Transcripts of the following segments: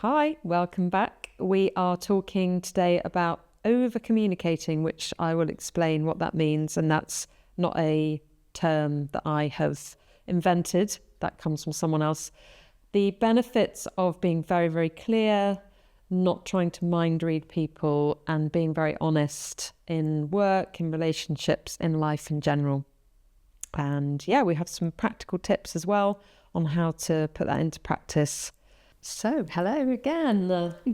Hi, welcome back. We are talking today about over-communicating, which I will explain what that means. And that's not a term that I have invented. That comes from someone else. The benefits of being very, very clear, not trying to mind read people, and being very honest in work, in relationships, in life in general. And yeah, we have some practical tips as well on how to put that into practice. So, hello again.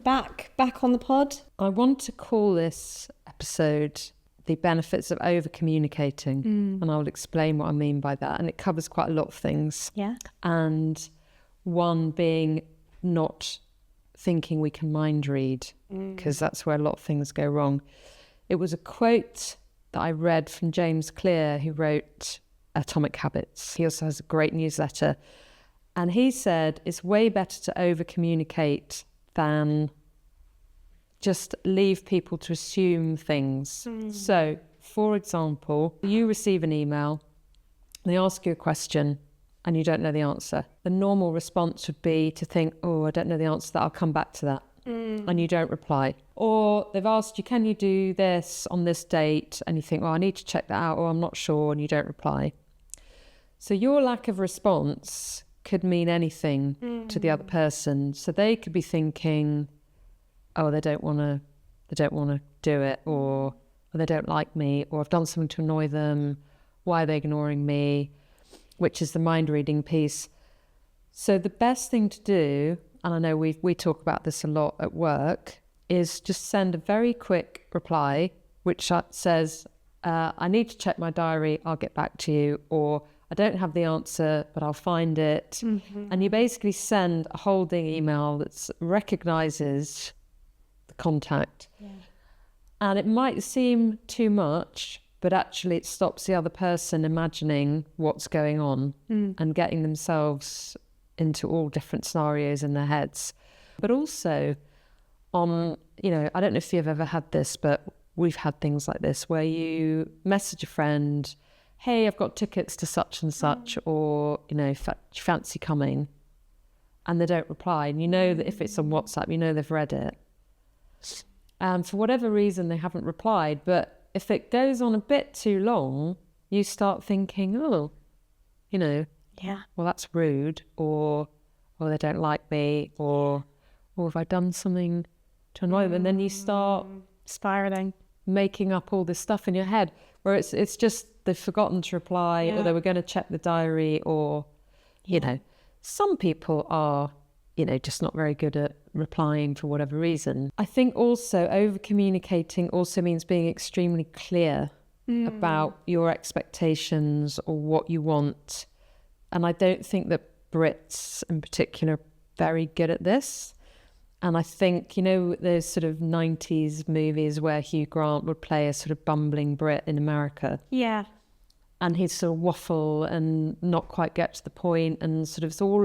Back on the pod. I want to call this episode The Benefits of Over-Communicating. And I'll explain what I mean by that. And it covers quite a lot of things. Yeah. And one being not thinking we can mind read, because that's where a lot of things go wrong. It was a quote that I read from James Clear, who wrote Atomic Habits. He also has a great newsletter. And he said, it's way better to over-communicate than just leave people to assume things. So, for example, you receive an email, they ask you a question, and you don't know the answer. The normal response would be to think, oh, I don't know the answer to that, I'll come back to that. And you don't reply. Or they've asked you, can you do this on this date? And you think, well, I need to check that out, or I'm not sure, and you don't reply. So your lack of response could mean anything to the other person. So they could be thinking, oh, they don't want to do it, or they don't like me, or I've done something to annoy them. Why are they ignoring me? Which is the mind reading piece. So the best thing to do, and I know we talk about this a lot at work, is just send a very quick reply, which says, I need to check my diary, I'll get back to you, or I don't have the answer, but I'll find it. And you basically send a holding email that recognises the contact. Yeah. And it might seem too much, but actually it stops the other person imagining what's going on and getting themselves into all different scenarios in their heads. But also I don't know if you've ever had this, but we've had things like this where you message a friend, hey, I've got tickets to such and such, or, fancy coming, and they don't reply. And you know that if it's on WhatsApp, you know they've read it. And for whatever reason, they haven't replied. But if it goes on a bit too long, you start thinking, well, that's rude, or they don't like me, or have I done something to annoy them? And then you start spiraling, making up all this stuff in your head, where it's just they've forgotten to reply, or they were going to check the diary, or, some people are, just not very good at replying for whatever reason. I think also over-communicating also means being extremely clear about your expectations or what you want. And I don't think that Brits in particular are very good at this. And I think, those sort of 90s movies where Hugh Grant would play a sort of bumbling Brit in America. Yeah. And he'd sort of waffle and not quite get to the point, and sort of it's all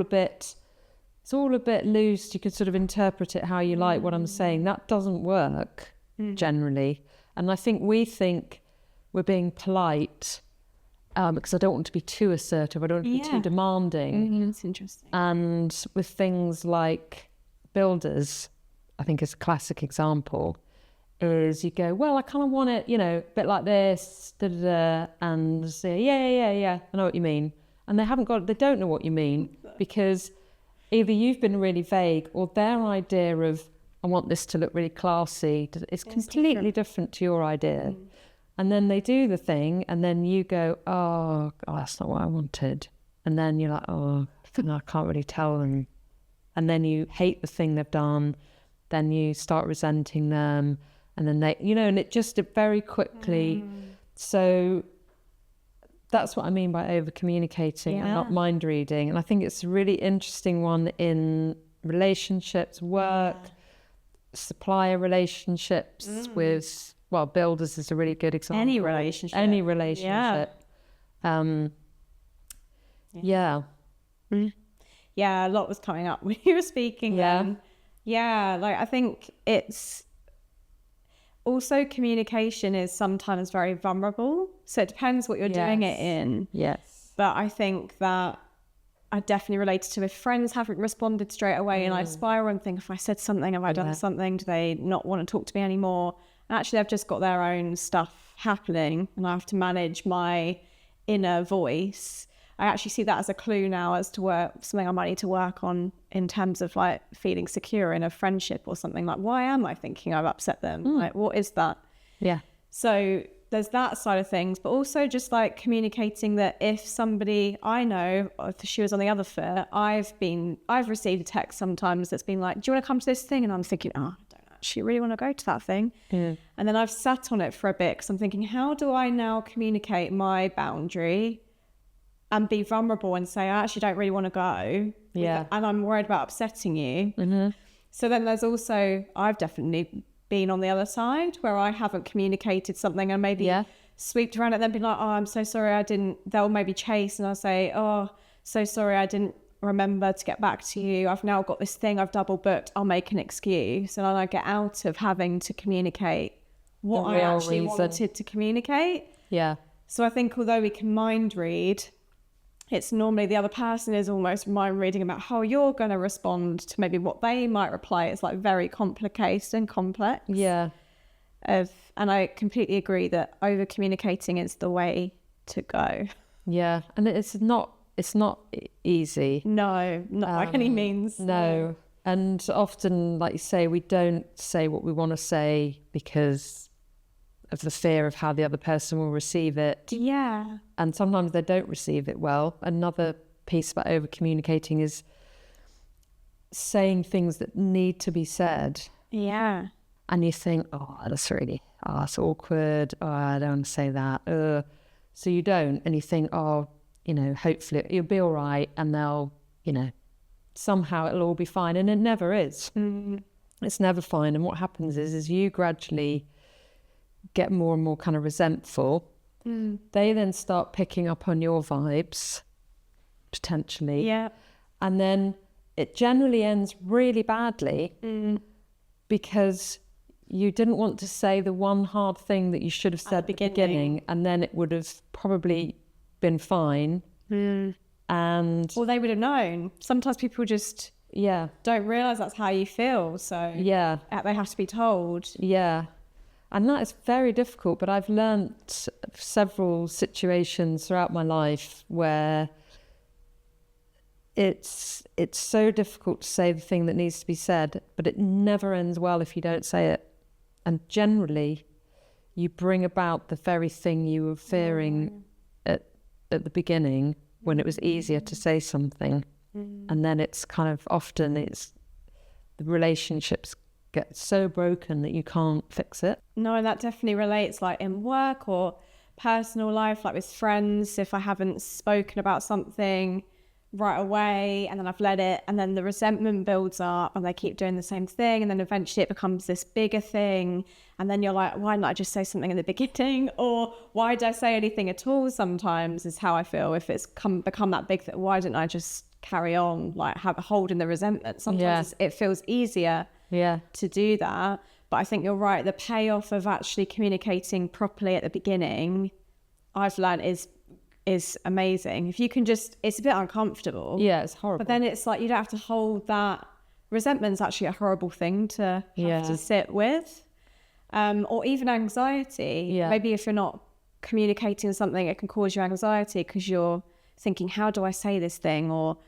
a bit loose. You can sort of interpret it how you like what I'm saying. That doesn't work generally. And I think we think we're being polite because I don't want to be too assertive. I don't want to be too demanding. That's interesting. And with things like builders, I think is a classic example, is you go, well, I kind of want it, a bit like this, and say, yeah, I know what you mean. And they don't know what you mean, because either you've been really vague, or their idea of, I want this to look really classy, is completely different to your idea. And then they do the thing, and then you go, oh, God, that's not what I wanted. And then you're like, oh, I can't really tell them. And then you hate the thing they've done, then you start resenting them, and then and it just very quickly. So that's what I mean by over-communicating and not mind-reading. And I think it's a really interesting one in relationships, work, supplier relationships with, builders is a really good example. Any relationship. Yeah, a lot was coming up when you were speaking then. Yeah, I think it's also communication is sometimes very vulnerable. So it depends what you're doing it in. Yes. But I think that I definitely related to if friends haven't responded straight away and I spiral and think, if I said something, have I done something? Do they not want to talk to me anymore? And actually, they've just got their own stuff happening and I have to manage my inner voice. I actually see that as a clue now as to something I might need to work on in terms of like feeling secure in a friendship or something. Like, why am I thinking I've upset them? Like, what is that? Yeah. So there's that side of things, but also just like communicating that if somebody I know, or if she was on the other foot, I've received a text sometimes that's been like, do you want to come to this thing? And I'm thinking, oh, I don't actually really want to go to that thing. And then I've sat on it for a bit because I'm thinking, how do I now communicate my boundary and be vulnerable and say, I actually don't really want to go. And I'm worried about upsetting you. So then there's also, I've definitely been on the other side where I haven't communicated something and maybe sweeped around it, then be like, oh, I'm so sorry, they'll maybe chase and I'll say, oh, so sorry, I didn't remember to get back to you. I've now got this thing, I've double booked, I'll make an excuse. And then I get out of having to communicate what I actually wanted to communicate. So I think although we can mind read, it's normally the other person is almost mind reading about how you're going to respond to maybe what they might reply. It's like very complicated and complex. And I completely agree that over communicating is the way to go. And it's not easy. No, not by any means. No. And often, like you say, we don't say what we want to say because of the fear of how the other person will receive it. And sometimes they don't receive it well. Another piece about over communicating is saying things that need to be said. And you think, oh, that's awkward. Oh, I don't want to say that. So you don't. And you think, oh, hopefully you'll be all right. And they'll, somehow it'll all be fine. And it never is. It's never fine. And what happens is you gradually get more and more kind of resentful. They then start picking up on your vibes, potentially. And then it generally ends really badly because you didn't want to say the one hard thing that you should have said at the beginning, and then it would have probably been fine. And well, they would have known. Sometimes people just don't realise that's how you feel. So they have to be told. And that is very difficult, but I've learnt several situations throughout my life where it's so difficult to say the thing that needs to be said, but it never ends well if you don't say it. And generally, you bring about the very thing you were fearing at the beginning when it was easier to say something. And then it's kind of often the relationships get so broken that you can't fix it. No, and that definitely relates like in work or personal life, like with friends. If I haven't spoken about something right away and then I've let it, and then the resentment builds up and they keep doing the same thing, and then eventually it becomes this bigger thing, and then you're like, why didn't I just say something in the beginning? Or why did I say anything at all? Sometimes is how I feel. If it's become that big, that why didn't I just carry on, like holding the resentment? Sometimes it feels easier to do that. But I think you're right, the payoff of actually communicating properly at the beginning, I've learned is amazing. If you can just, it's a bit uncomfortable. It's horrible. But then it's like you don't have to hold that. Resentment's actually a horrible thing to have to sit with. Or even anxiety. Maybe if you're not communicating something, it can cause you anxiety because you're thinking, how do I say this thing? Or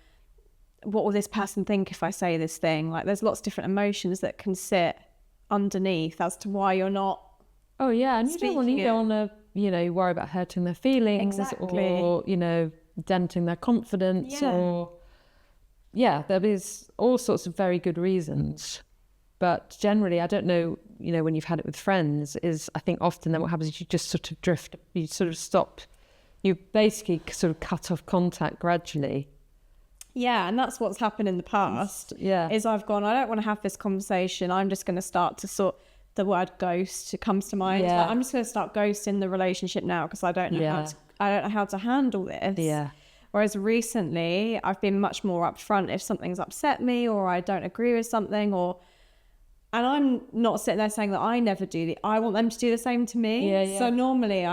what will this person think if I say this thing? Like there's lots of different emotions that can sit underneath as to why you're not and you don't want to worry about hurting their feelings or denting their confidence or there is all sorts of very good reasons. But generally, I don't know, when you've had it with friends, is I think often then what happens is you just sort of drift, you sort of stop, you basically sort of cut off contact gradually. And that's what's happened in the past. Is I've gone, I don't want to have this conversation. I'm just going to start to the word ghost comes to mind. Like, I'm just going to start ghosting the relationship now because I don't know how to handle this. Whereas recently, I've been much more upfront if something's upset me or I don't agree with something, and I'm not sitting there saying that I never do I want them to do the same to me. So normally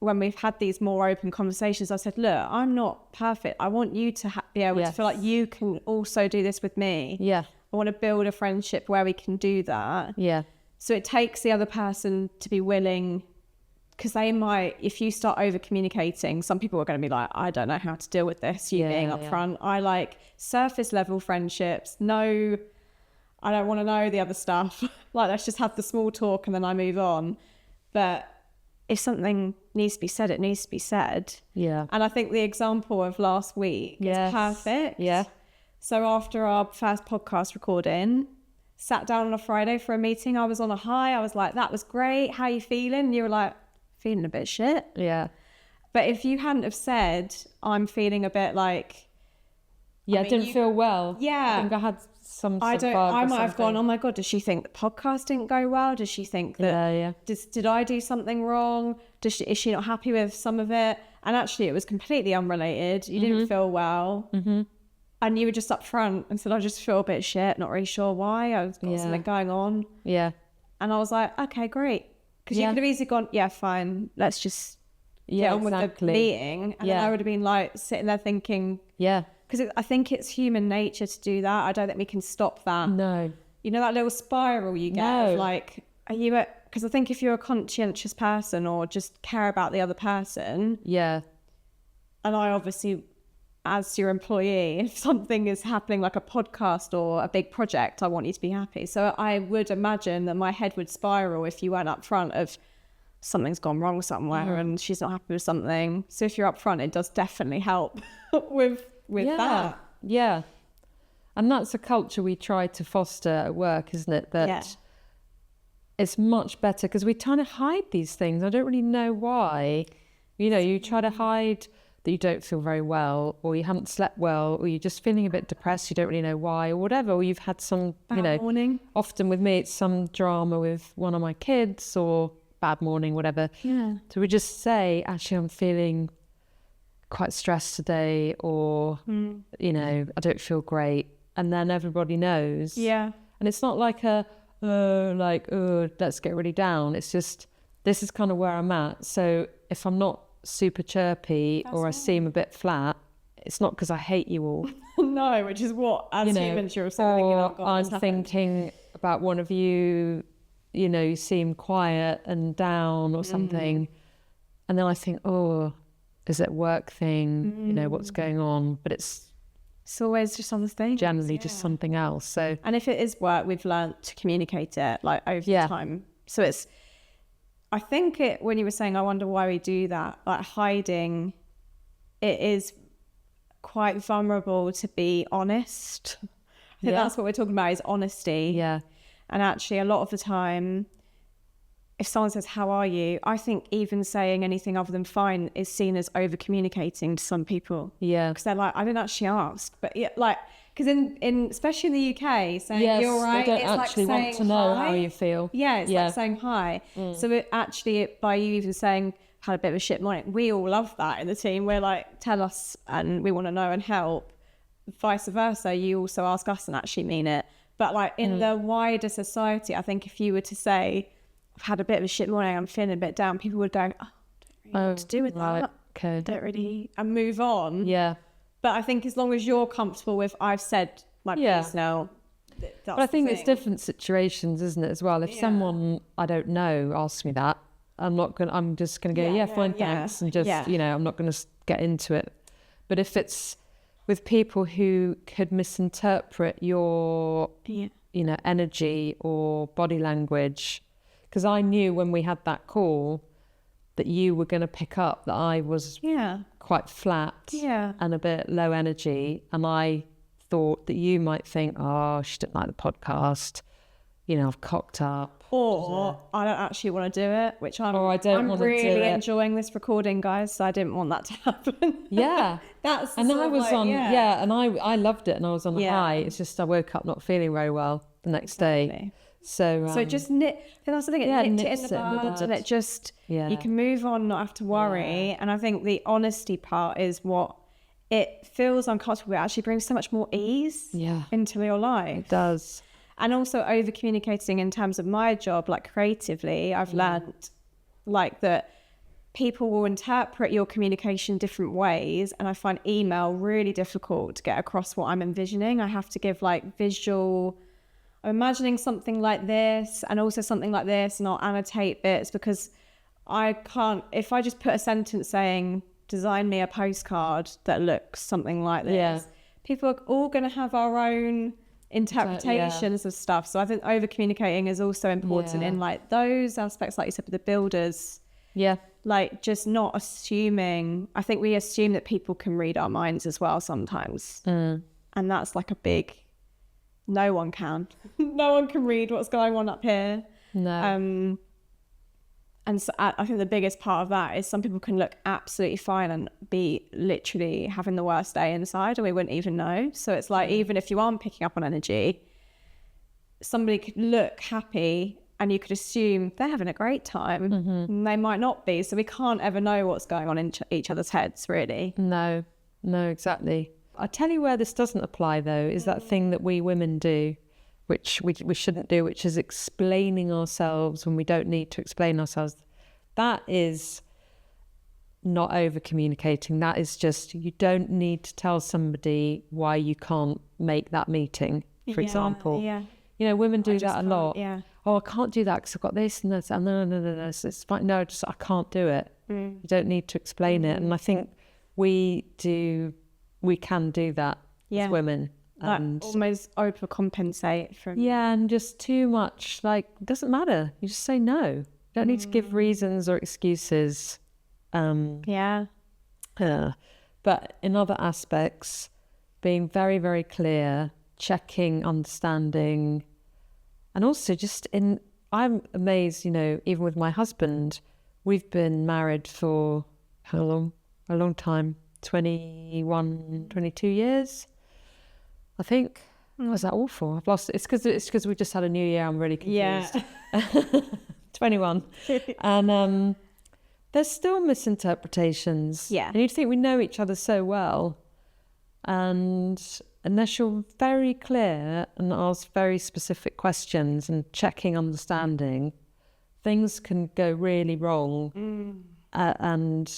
when we've had these more open conversations, I said, look, I'm not perfect. I want you to be able to feel like you can also do this with me. Yeah. I want to build a friendship where we can do that. Yeah. So it takes the other person to be willing, because they might, if you start over communicating, some people are going to be like, I don't know how to deal with this, you being upfront. I like surface level friendships. No, I don't want to know the other stuff. Like, let's just have the small talk and then I move on. But if something needs to be said, it needs to be said. Yeah. And I think the example of last week is perfect. Yeah. So after our first podcast recording, sat down on a Friday for a meeting. I was on a high. I was like, that was great. How you feeling? And you were like, feeling a bit shit. Yeah. But if you hadn't have said, I'm feeling a bit like... I didn't feel well. Yeah. I think I had some I might have something. gone, oh my God, does she think the podcast didn't go well? Does she think that... Did I do something wrong? Is she not happy with some of it? And actually, it was completely unrelated. You didn't feel well. Mm-hmm. And you were just up front and said, I just feel a bit shit, not really sure why. I've got something going on. Yeah. And I was like, okay, great. Because you could have easily gone, yeah, fine, let's just get on with the meeting. And then I would have been like sitting there thinking... Yeah. Because I think it's human nature to do that. I don't think we can stop that. No. You know that little spiral you get of like, are you at... Because I think if you're a conscientious person or just care about the other person... Yeah. And I obviously... as your employee, if something is happening like a podcast or a big project, I want you to be happy. So I would imagine that my head would spiral if you weren't up front of something's gone wrong somewhere and she's not happy with something. So if you're up front, it does definitely help with that. Yeah. And that's a culture we try to foster at work, isn't it? That it's much better because we try to hide these things. I don't really know why. You know, you try to hide that you don't feel very well, or you haven't slept well, or you're just feeling a bit depressed, you don't really know why, or whatever, or you've had some, bad morning. Often with me, it's some drama with one of my kids, or bad morning, whatever. Yeah. So we just say, actually, I'm feeling quite stressed today, or, I don't feel great. And then everybody knows. Yeah. And it's not like let's get really down. It's just, this is kind of where I'm at. So if I'm not super chirpy or I seem a bit flat, it's not because I hate you all. No, which is what as humans you're thinking, or I'm thinking about one of you, you seem quiet and down or something, and then I think, oh, is it work thing? What's going on? But it's always just other things, generally just something else. So, and if it is work, we've learned to communicate it like over time. So it's, I think when you were saying, I wonder why we do that, like hiding, it is quite vulnerable to be honest. I think that's what we're talking about, is honesty. Yeah. And actually a lot of the time, if someone says, how are you? I think even saying anything other than fine is seen as over communicating to some people. Yeah. Because they're like, I didn't actually ask. But because in especially in the UK, saying you're right, they don't it's actually like want to know hi. how you feel. Yeah, it's like saying hi. So by you even saying, had a bit of a shit morning, we all love that in the team. We're like, tell us and we want to know and help. Vice versa, you also ask us and actually mean it. But like in the wider society, I think if you were to say, I've had a bit of a shit morning, I'm feeling a bit down, people would go, oh, don't really know what to do with that. Okay. Don't really, and move on. Yeah. But I think as long as you're comfortable with, I've said my piece now. But I think it's different situations, isn't it, as well? If someone I don't know asks me that, I'm just going to go, fine, thanks. And just, I'm not going to get into it. But if it's with people who could misinterpret your, energy or body language, because I knew when we had that call that you were going to pick up that I was quite flat and a bit low energy. And I thought that you might think, oh, she didn't like the podcast. I've cocked up. Or I don't actually want to do it, which I'm really enjoying this recording, guys. So I didn't want that to happen. Yeah. That's and I was on, and I loved it and I was on a high. It's just I woke up not feeling very well the next day. So just I think that's the thing. It nipped it in the bud, and it just you can move on, not have to worry. And I think the honesty part is what it feels uncomfortable, but it actually brings so much more ease into your life. It does. And also over communicating in terms of my job, like creatively, I've learned like that people will interpret your communication different ways, and I find email really difficult to get across what I'm envisioning. I have to give like visual, I'm imagining something like this and also something like this, and I'll annotate bits, because I can't, if I just put a sentence saying design me a postcard that looks something like this, people are all going to have our own interpretations of stuff. So I think over communicating is also important in like those aspects, like you said, with the builders. Like just not assuming. I think we assume that people can read our minds as well sometimes. And that's like a big, no one can. No one can read what's going on up here. No. And so I think the biggest part of that is some people can look absolutely fine and be literally having the worst day inside, and we wouldn't even know. So it's like, even if you aren't picking up on energy, somebody could look happy and you could assume they're having a great time. And they might not be. So we can't ever know what's going on in each other's heads, really. No, exactly. I'll tell you where this doesn't apply, though, is that thing that we women do, which we shouldn't do, which is explaining ourselves when we don't need to explain ourselves. That is not over communicating. That is just, you don't need to tell somebody why you can't make that meeting, for example. You know, women do that a lot. Oh, I can't do that because I've got this and this. And no, it's fine. No, just I can't do it. You don't need to explain it. And I think we can do that as women. And almost overcompensate from... and just too much, like, it doesn't matter. You just say no. You don't need to give reasons or excuses. But in other aspects, being very, very clear, checking, understanding, and also I'm amazed, you know, even with my husband, we've been married for how long? A long time, 21, 22 years. I think. Was that awful? I've lost it. It's because we just had a new year. I'm really confused. 21. And there's still misinterpretations. And you'd think we know each other so well. And unless you're very clear and ask very specific questions and checking understanding, things can go really wrong. And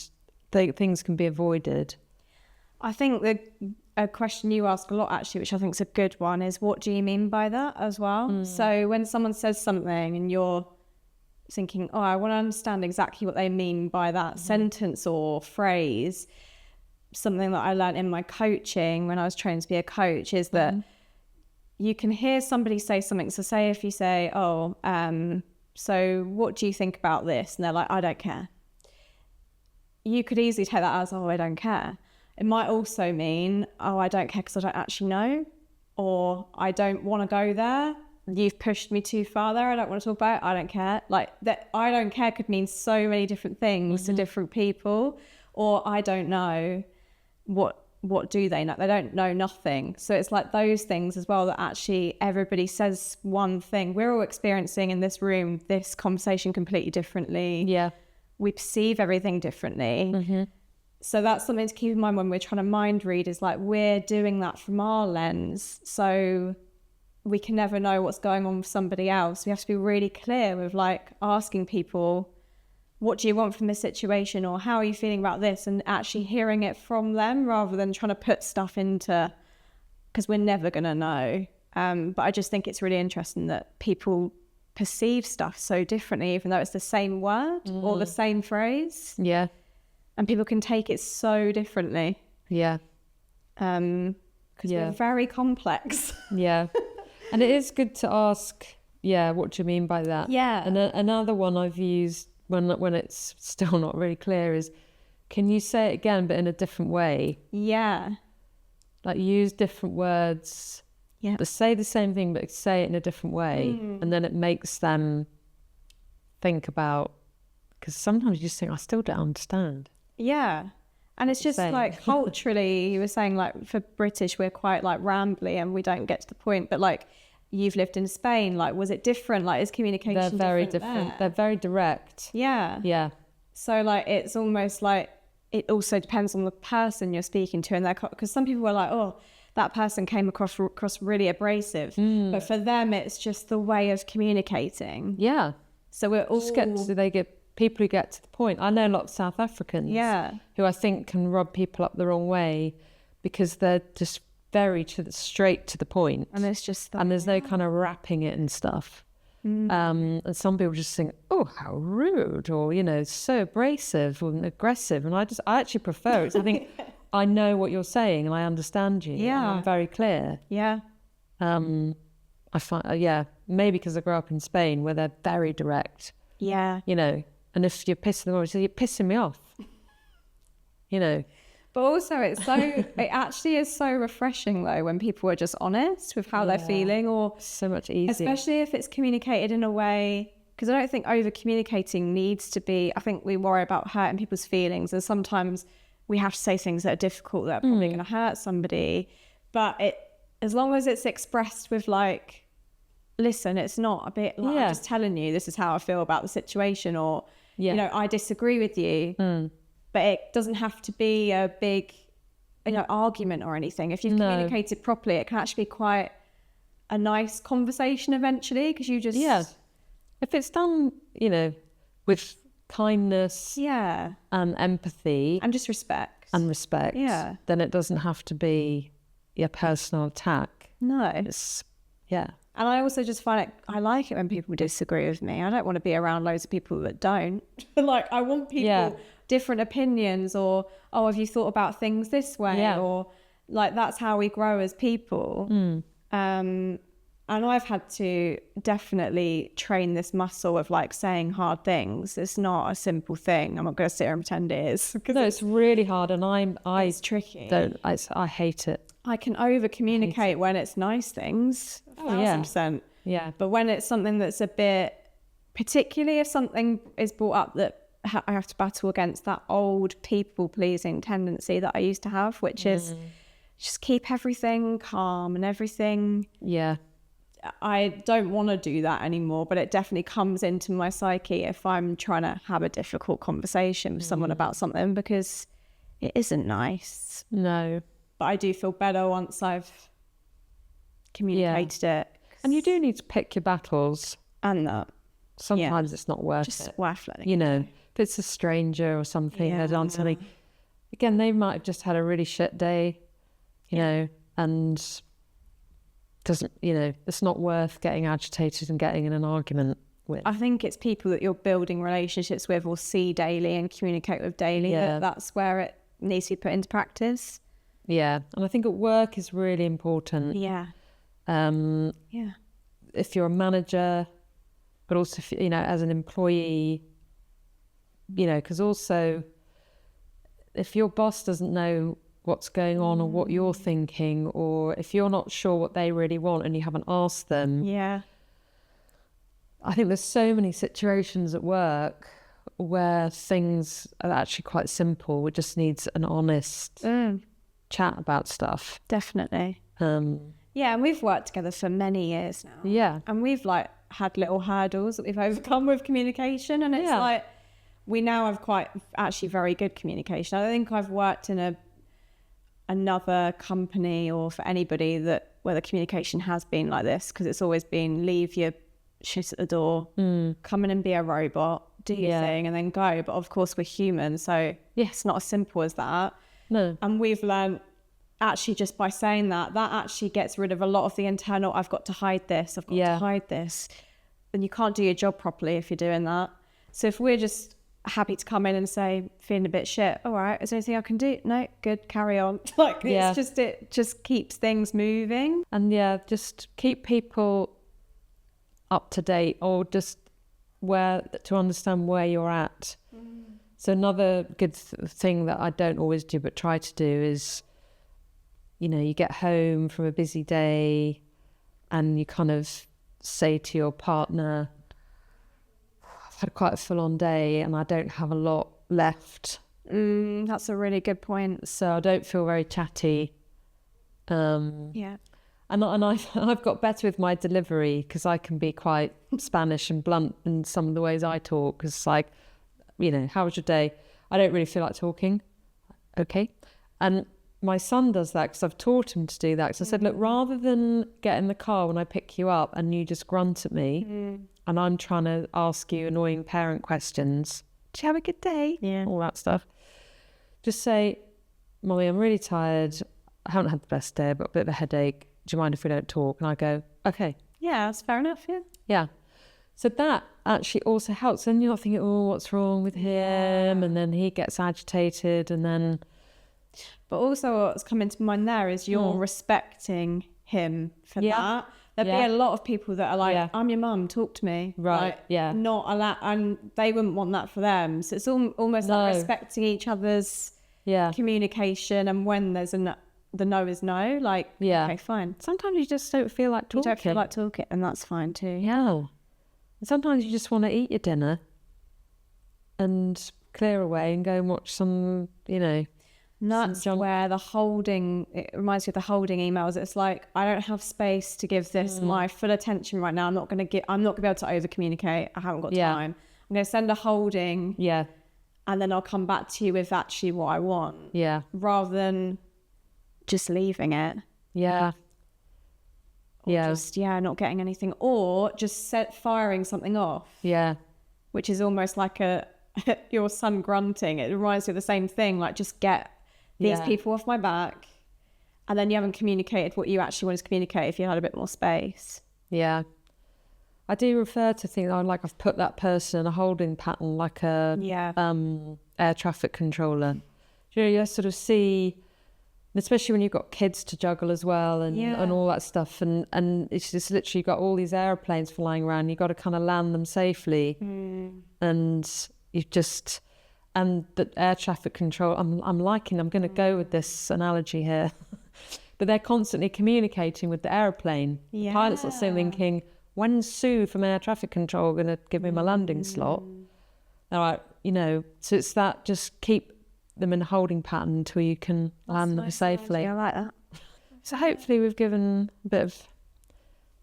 things can be avoided. I think a question you ask a lot, actually, which I think is a good one, is what do you mean by that as well? So when someone says something and you're thinking, oh, I want to understand exactly what they mean by that sentence or phrase, something that I learned in my coaching when I was trained to be a coach is that you can hear somebody say something. So say if you say, oh, so what do you think about this? And they're like, I don't care. You could easily take that as, oh, I don't care. It might also mean, oh, I don't care because I don't actually know, or I don't want to go there. You've pushed me too far there. I don't want to talk about it. I don't care. Like that, I don't care could mean so many different things to different people. Or I don't know. What do they know? They don't know nothing. So it's like those things as well, that actually everybody says one thing. We're all experiencing in this room this conversation completely differently. We perceive everything differently. So that's something to keep in mind when we're trying to mind read, is like we're doing that from our lens. So we can never know what's going on with somebody else. We have to be really clear with like asking people, what do you want from this situation, or how are you feeling about this, and actually hearing it from them rather than trying to put stuff into, because we're never going to know. But I just think it's really interesting that people perceive stuff so differently, even though it's the same word or the same phrase. And people can take it so differently. Because we're very complex. And it is good to ask, what do you mean by that? And another one I've used when it's still not really clear is, can you say it again but in a different way? Like use different words. But say the same thing but say it in a different way. And then it makes them think about, because sometimes you just think, I still don't understand. And it's just like culturally, you were saying like for British, we're quite like rambly and we don't get to the point. But like you've lived in Spain, like was it different? Like is communication They're very different. They're very direct. So like it's almost like it also depends on the person you're speaking to, and because some people are like, oh, that person came across really abrasive, but for them it's just the way of communicating. So we're all do they get people who get to the point. I know a lot of South Africans who I think can rub people up the wrong way because they're just very straight to the point. And it's just that, and there's no kind of wrapping it and stuff. And some people just think, oh, how rude, or, you know, so abrasive or aggressive. And I actually prefer it. I think I know what you're saying and I understand you. Yeah. And I'm very clear. Yeah. I find, maybe because I grew up in Spain where they're very direct. Yeah. You know, and if you're pissing them off, you say, you're pissing me off. You know. But also it actually is so refreshing though when people are just honest with how they're feeling, or so much easier. Especially if it's communicated in a way, because I don't think over communicating needs to be, I think we worry about hurting people's feelings, and sometimes we have to say things that are difficult that are probably going to hurt somebody. But as long as it's expressed with like, listen, it's not a bit like, I'm just telling you this is how I feel about the situation, or you know, I disagree with you. But it doesn't have to be a big, you know, argument or anything. If you've communicated properly, it can actually be quite a nice conversation eventually, because you just... Yeah. If it's done, you know, with kindness and empathy... And just respect. Then it doesn't have to be a personal attack. No. It's, And I also just find I like it when people disagree with me. I don't want to be around loads of people that don't. Like, I want people... different opinions, or have you thought about things this way, or like that's how we grow as people. And I've had to definitely train this muscle of like saying hard things. It's not a simple thing. I'm not going to sit here and pretend it is. No, it's really hard, and it's tricky. I hate it. I can over communicate when it's nice things, 1,000%. But when it's something that's a bit, particularly if something is brought up that I have to battle against that old people-pleasing tendency that I used to have, which is just keep everything calm and everything. I don't want to do that anymore, but it definitely comes into my psyche if I'm trying to have a difficult conversation with someone about something, because it isn't nice. No. But I do feel better once I've communicated it. And you do need to pick your battles. And that. Sometimes it's not worth just it. Worth letting you know. If it's a stranger or something, they've done something. Again, they might have just had a really shit day, you know, and doesn't, you know, it's not worth getting agitated and getting in an argument with. I think it's people that you're building relationships with or see daily and communicate with daily. That's where it needs to be put into practice. And I think at work is really important. If you're a manager, but also, if, you know, as an employee, you know, because also if your boss doesn't know what's going on or what you're thinking, or if you're not sure what they really want and you haven't asked them. I think there's so many situations at work where things are actually quite simple. It just needs an honest chat about stuff. Definitely. And we've worked together for many years now. And we've like had little hurdles that we've overcome with communication, and it's like we now have quite actually very good communication. I don't think I've worked in another company or for anybody where the communication has been like this, because it's always been leave your shit at the door, come in and be a robot, do your thing and then go. But of course we're human, so it's not as simple as that. No. And we've learned actually just by saying that actually gets rid of a lot of the internal, I've got to hide this, I've got to hide this. And you can't do your job properly if you're doing that. So if we're just happy to come in and say, feeling a bit shit, all right, is there anything I can do? No, good, carry on. Like it just keeps things moving. And just keep people up to date, or just to understand where you're at. So another good thing that I don't always do but try to do is, you know, you get home from a busy day and you kind of say to your partner, I've had quite a full-on day and I don't have a lot left. That's a really good point. So I don't feel very chatty. And I've got better with my delivery, because I can be quite Spanish and blunt in some of the ways I talk. Because it's like, you know, how was your day? I don't really feel like talking. Okay. And my son does that because I've taught him to do that. Because I said, look, rather than get in the car when I pick you up and you just grunt at me and I'm trying to ask you annoying parent questions, did you have a good day? Yeah. All that stuff. Just say, Mummy, I'm really tired. I haven't had the best day. I've got a bit of a headache. Do you mind if we don't talk? And I go, okay. Yeah, that's fair enough, yeah. Yeah. So that actually also helps. Then you're not thinking, oh, what's wrong with him? And then he gets agitated and then... But also what's coming to mind there is you're respecting him for that. There'd be a lot of people that are like, I'm your mum, talk to me. Right, like, not a lot, and they wouldn't want that for them. So it's almost like respecting each other's communication, and when there's the no is no, like, okay, fine. Sometimes you just don't feel like talking. You don't feel like talking, and that's fine too. Yeah. And sometimes you just want to eat your dinner and clear away and go and watch some, you know... And that's where the holding, it reminds me of the holding emails. It's like, I don't have space to give this my full attention right now. I'm not going to be able to over communicate. I haven't got time. I'm going to send a holding. Yeah. And then I'll come back to you with actually what I want. Yeah. Rather than just leaving it. Yeah. Or just, not getting anything. Or just firing something off. Yeah. Which is almost like your son grunting. It reminds me of the same thing. Like, just get these people off my back, and then you haven't communicated what you actually wanted to communicate if you had a bit more space. Yeah. I do refer to things like I've put that person in a holding pattern, like a air traffic controller. You sort of see, especially when you've got kids to juggle as well and all that stuff, and it's just literally got all these airplanes flying around. You've got to kind of land them safely, and you've just... And the air traffic control, I'm going to go with this analogy here, but they're constantly communicating with the aeroplane. Yeah. Pilots are still thinking, when's Sue from air traffic control going to give me my landing slot? All right, you know, so it's that, just keep them in a holding pattern until you can land them safely. Yeah, I like that. So hopefully we've given a bit of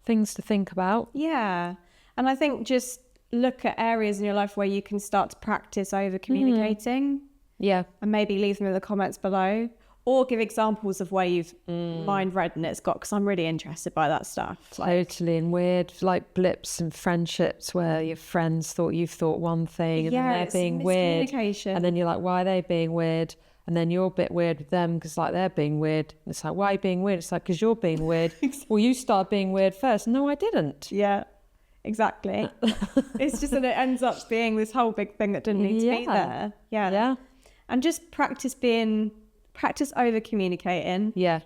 things to think about. Yeah, and I think just look at areas in your life where you can start to practice over communicating. Yeah. And maybe leave them in the comments below, or give examples of where you've mind read and it's got, because I'm really interested by that stuff. Totally. And weird like blips and friendships where your friends thought you thought one thing and then they're being weird, and then you're like, why are they being weird? And then you're a bit weird with them because like they're being weird. And it's like, why are you being weird? It's like, because you're being weird. Well, you started being weird first. No, I didn't. Yeah. Exactly. It's just that it ends up being this whole big thing that didn't need to be there. Yeah. Yeah. And just practice over communicating. Yeah.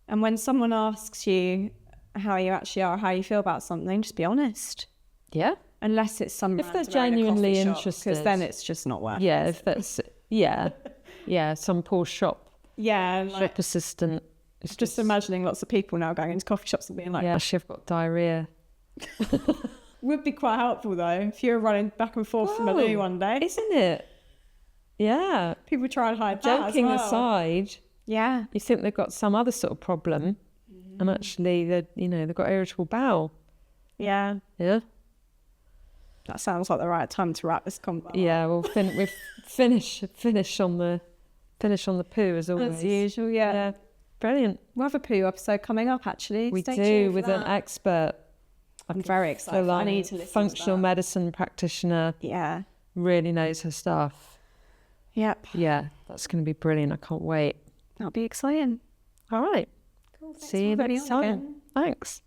And when someone asks you how you actually are, how you feel about something, just be honest. Yeah. Unless it's some, if they're genuinely interested, because then it's just not worth it. Yeah. If that's, some poor shop assistant. It's just imagining lots of people now going into coffee shops and being like, actually I've got diarrhea. Would be quite helpful though if you were running back and forth from a loo one day, isn't it? Yeah. People try and hide that. Joking as well. Aside, you think they've got some other sort of problem, and actually they've got irritable bowel. Yeah. Yeah. That sounds like the right time to wrap this convo. Yeah. Well, we've finish on the poo as always. As usual. Yeah. Brilliant. We'll have a poo episode coming up. Actually, we do with an expert. I'm very excited. I need to listen functional to medicine practitioner. Yeah. Really knows her stuff. Yep. Yeah, that's going to be brilliant. I can't wait. That'll be exciting. All right. Cool. See you next time. Thanks.